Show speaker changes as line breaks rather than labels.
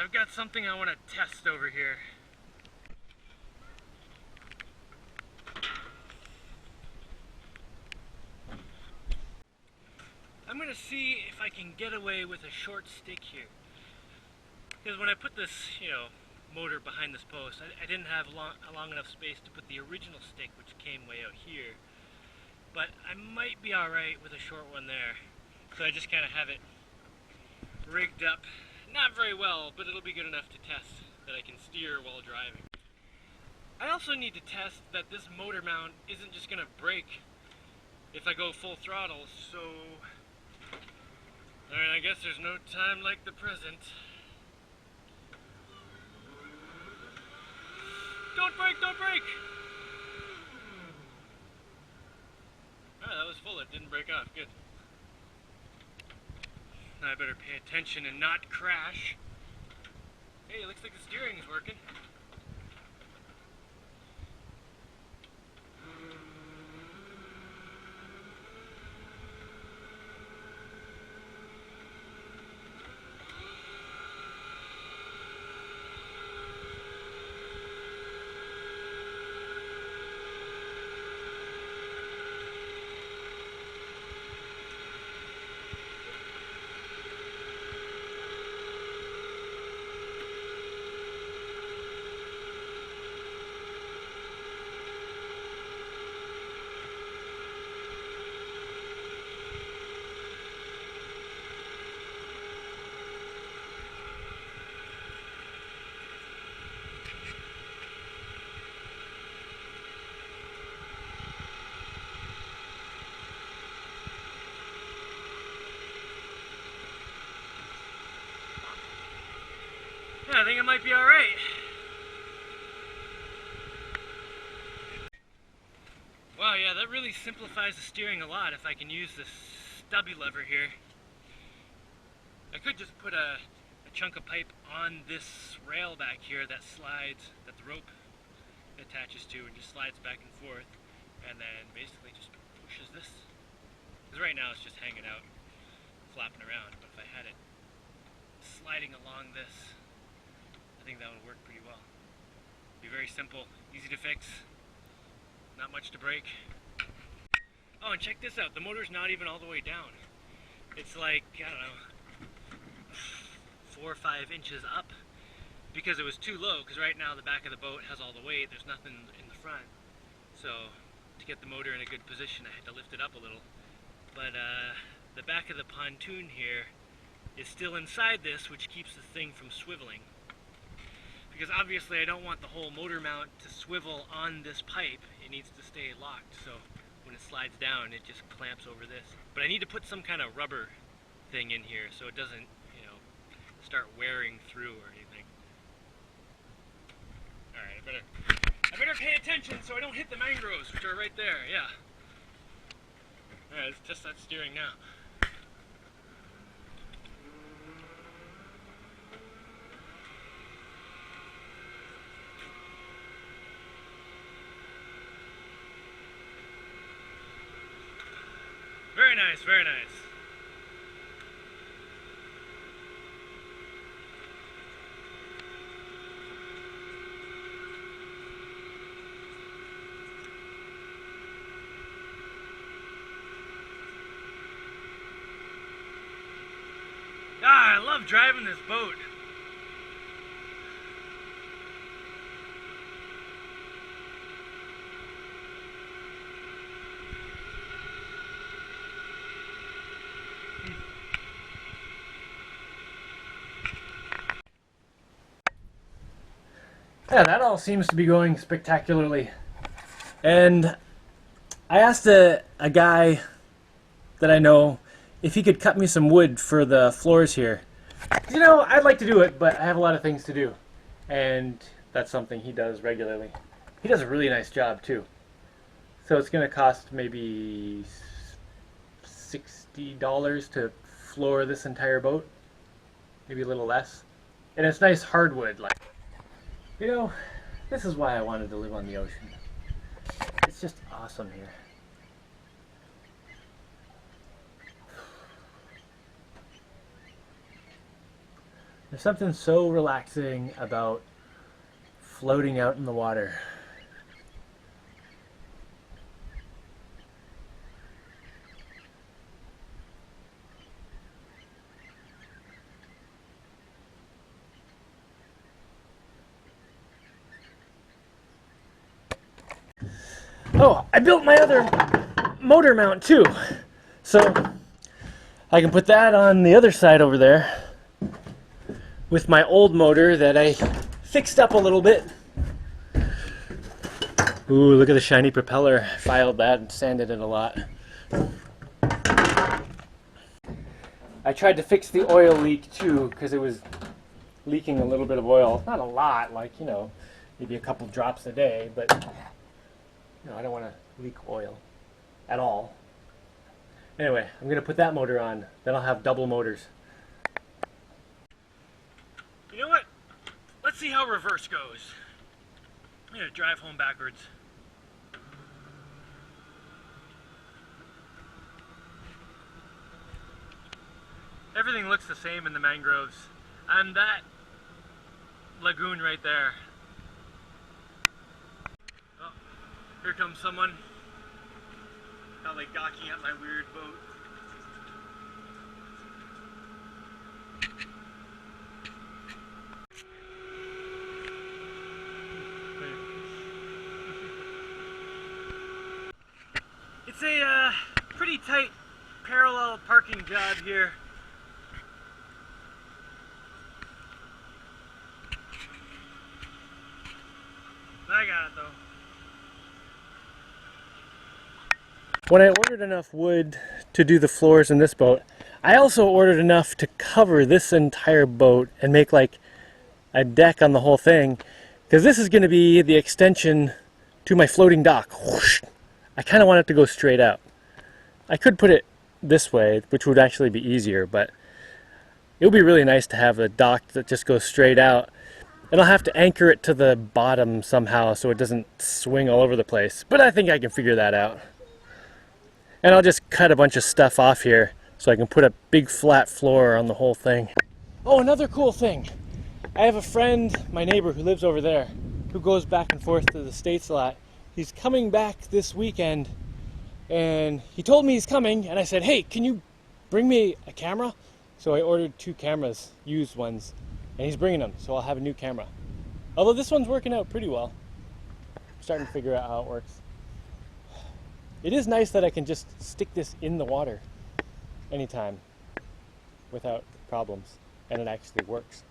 I've got something I want to test over here. I'm going to see if I can get away with a short stick here. Because when I put this, motor behind this post, I didn't have a long enough space to put the original stick, which came way out here. But I might be alright with a short one there. So I just kind of have it rigged up. Not very well, but it'll be good enough to test that I can steer while driving. I also need to test that this motor mount isn't just going to break if I go full throttle, so... Alright, I guess there's no time like the present. Don't break, don't break! Oh, that was full, it didn't break off, good. Now I better pay attention and not crash. Hey, it looks like the steering's working. Yeah, I think it might be alright. Wow, yeah, that really simplifies the steering a lot if I can use this stubby lever here. I could just put a chunk of pipe on this rail back here that slides, that the rope attaches to, and just slides back and forth, and then basically just pushes this. Because right now it's just hanging out, flapping around, but if I had it sliding along this, I think that would work pretty well. Be very simple, easy to fix, not much to break. Oh, and check this out, the motor's not even all the way down. It's like, I don't know, 4 or 5 inches up, because it was too low, because right now the back of the boat has all the weight, there's nothing in the front. So to get the motor in a good position I had to lift it up a little. But the back of the pontoon here is still inside this, which keeps the thing from swiveling. Because obviously I don't want the whole motor mount to swivel on this pipe, it needs to stay locked, so when it slides down it just clamps over this. But I need to put some kind of rubber thing in here so it doesn't, start wearing through or anything. Alright, I better pay attention so I don't hit the mangroves, which are right there, yeah. Alright, let's test that steering now. Very nice, very nice. Ah, I love driving this boat. Yeah, that all seems to be going spectacularly. And I asked a guy that I know if he could cut me some wood for the floors here. I'd like to do it, but I have a lot of things to do. And that's something he does regularly. He does a really nice job, too. So it's going to cost maybe $60 to floor this entire boat. Maybe a little less. And it's nice hardwood. This is why I wanted to live on the ocean. It's just awesome here. There's something so relaxing about floating out in the water. Oh, I built my other motor mount too. So I can put that on the other side over there with my old motor that I fixed up a little bit. Ooh, look at the shiny propeller. I filed that and sanded it a lot. I tried to fix the oil leak too because it was leaking a little bit of oil. Not a lot, like, you know, maybe a couple drops a day, but you know, I don't want to leak oil at all. Anyway, I'm going to put that motor on, then I'll have double motors. You know what? Let's see how reverse goes. I'm going to drive home backwards. Everything looks the same in the mangroves. And that lagoon right there. Oh, here comes someone. Probably gawking at my weird boat. It's a pretty tight parallel parking job here. I got it though. When I ordered enough wood to do the floors in this boat, I also ordered enough to cover this entire boat and make like a deck on the whole thing, because this is going to be the extension to my floating dock. Whoosh. I kind of want it to go straight out. I could put it this way, which would actually be easier, but it would be really nice to have a dock that just goes straight out. And I'll have to anchor it to the bottom somehow so it doesn't swing all over the place. But I think I can figure that out. And I'll just cut a bunch of stuff off here so I can put a big flat floor on the whole thing. Oh, another cool thing. I have a friend, my neighbor who lives over there, who goes back and forth to the States a lot. He's coming back this weekend, and he told me he's coming, and I said, hey, can you bring me a camera? So I ordered 2 cameras, used ones, and he's bringing them, so I'll have a new camera. Although this one's working out pretty well. I'm starting to figure out how it works. It is nice that I can just stick this in the water anytime without problems, and it actually works.